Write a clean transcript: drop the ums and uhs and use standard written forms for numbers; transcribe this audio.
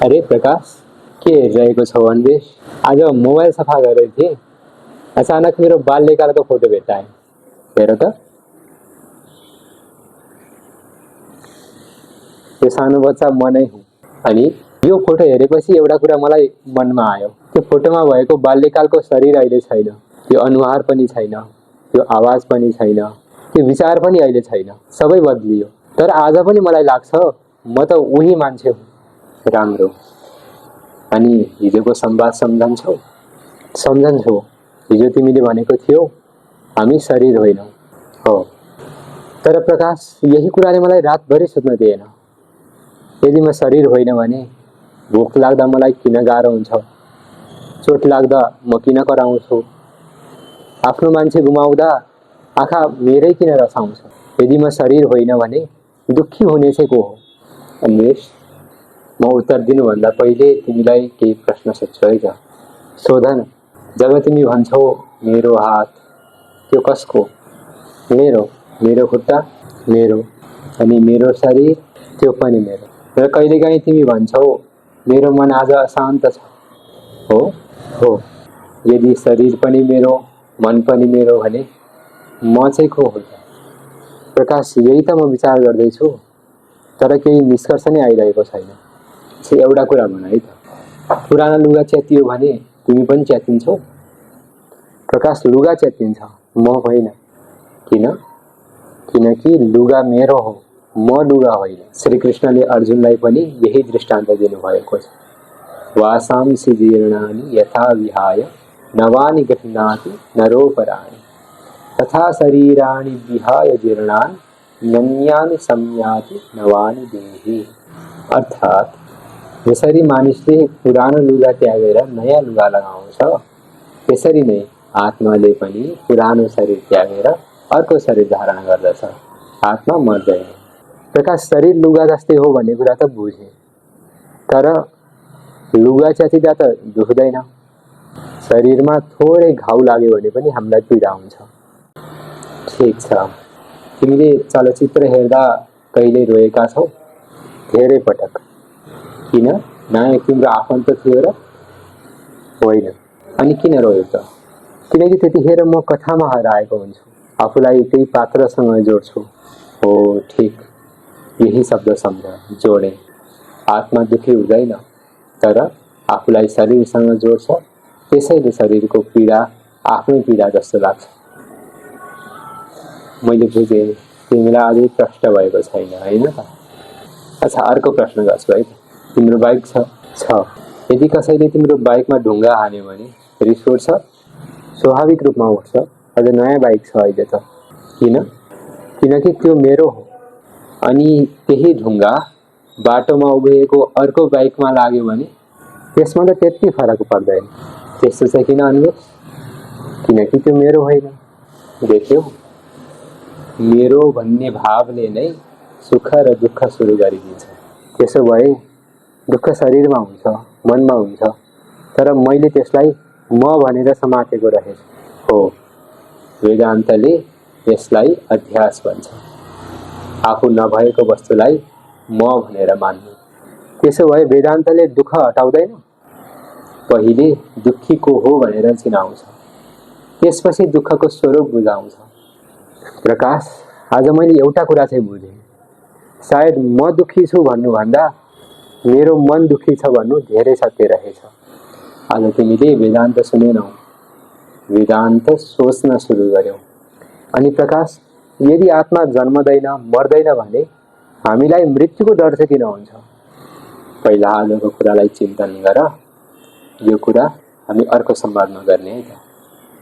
अरे प्रकाश, के हेरिरहेको छौ अन्वेष? आज मोबाइल सफा गरेको थिएँ, अचानक मेरो बाल्यकालको फोटो भेट्टाएँ। हेर त, त्यो सानो बच्चा म नै हुँ। अनि यो फोटो हेरेपछि एउटा कुरा मलाई मनमा आयो। त्यो फोटोमा भएको बाल्यकालको शरीर अहिले छैन, त्यो अनुहार पनि छैन, त्यो आवाज पनि छैन, त्यो विचार पनि अहिले छैन, सबै बदलियो। तर आज पनि मलाई लाग्छ म त उही मान्छे हुँ, राम्रो। अनि हिजोको संवाद सम्झन्छौ? हिजो तिमीले भनेको थियौ हामी शरीर होइनौँ। हो, तर प्रकाश, यही कुराले मलाई रातभरि सुत्न दिएन। यदि म शरीर होइन भने भोक लाग्दा मलाई किन गाह्रो हुन्छ, चोट लाग्दा म किन कराउँछु, आफ्नो मान्छे गुमाउँदा आँखा मेरै किन रसाउँछ? यदि म शरीर होइन भने दुःखी हुने चाहिँ को हो? अन्वेष, म उत्तर दिनुभन्दा पहिले तिमीलाई केही प्रश्न सोध्छु है त। सोध न। जब तिमी भन्छौ मेरो हात, त्यो कसको? मेरो। मेरो खुट्टा? मेरो। अनि मेरो शरीर? त्यो पनि मेरो। र कहिलेकाहीँ तिमी भन्छौ मेरो मन आज अशान्त छ। हो? हो। यदि शरीर पनि मेरो, मन पनि मेरो भने म चाहिँ को हो? प्रकाश, यही त म विचार गर्दैछु, तर केही निष्कर्ष नै आइरहेको छैन। एउटा कुरा भन है त, पुरानो लुगा च्यातियो भने तिमी पनि च्यातिन्छौ? प्रकाश, लुगा च्यातिन्छ, म होइन। किन? किनकि लुगा मेरो हो, म लुगा होइन। श्रीकृष्णले अर्जुनलाई पनि यही दृष्टान्त दिनुभएको छ। वासांसि जीर्णानि यथा विहाय नवानि गृह्णाति नरोपराणि तथा शरीराणि विहाय जीर्णानि नन्यानि संयाति नवानि देहि। अर्थात् जसरी मानिसले पुरानो लुगा त्यागेर नयाँ लुगा लगाउँछ, त्यसरी नै आत्माले पनि पुरानो शरीर त्यागेर अर्को शरीर धारण गर्दछ। आत्मा मर्दैन। प्रकाश, शरीर लुगा जस्तै हो भन्ने कुरा त बुझेँ, तर लुगा च्यातिँदा त दुख्दैन। शरीरमा थोरै घाउ लाग्यो भने पनि हामीलाई पीडा हुन्छ। ठिक छ, तिमीले चलचित्र हेर्दा कहिले रोएका छौ? धेरै पटक। किन? नायक तिम्रो आफन्त थियो र? होइन। अनि किन रोयो त? किनकि त्यतिखेर म कथामा हराएको हुन्छु, आफूलाई त्यही पात्रसँग जोड्छु। हो, ठिक, यही शब्द सम्झ, जोडे। आत्मा दुखी हुँदैन, तर आफूलाई शरीरसँग जोड्छ, त्यसैले शरीरको पीडा आफ्नै पीडा जस्तो लाग्छ। मैले बुझेँ, तिमीलाई अझै प्रष्ट भएको छैन, होइन त? अच्छा, अर्को प्रश्न गर्छु है। तिम्रो बाइक छ? छ। यदि कसैले तिम्रो बाइकमा ढुङ्गा हान्यो भने रिस उठ्छ? स्वाभाविक रूपमा उठ्छ। अझ नयाँ बाइक छ अहिले त। किन? किनकि त्यो मेरो हो। अनि त्यही ढुङ्गा बाटोमा उभिएको अर्को बाइकमा लाग्यो भने त्यसमा त त्यति फरक पर्दैन। त्यस्तो चाहिँ किन अन्वेष? किनकि त्यो मेरो होइन। देख्यौ, मेरो भन्ने भावले नै सुख र दुःख सुरु गरिदिन्छ। त्यसो भए दुःख शरीरमा हुन्छ, मनमा हुन्छ, तर मैले त्यसलाई म भनेर समातेको रहेछु। हो, वेदान्तले यसलाई अध्यास भन्छ। आफू नभएको वस्तुलाई म भनेर मान्नु। त्यसो भए वेदान्तले दुःख हटाउँदैन? पहिले दुःखी को हो भनेर चिनाउँछ, त्यसपछि दुःखको स्वरूप बुझाउँछ। प्रकाश, आज मैले एउटा कुरा चाहिँ बुझेँ। सायद म दुःखी छु भन्नुभन्दा मेरो मन दुःखी छ भन्नु धेरै सत्य रहेछ। आज तिमीले वेदान्त सुनेनौ, वेदान्त सोच्न सुरु गर्यौ। अनि प्रकाश, यदि आत्मा जन्मदैन, मर्दैन भने हामीलाई मृत्युको डर चाहिँ किन हुन्छ? पहिला आजको कुरालाई चिन्तन गर। यो कुरा हामी अर्को संवादमा गर्ने है त।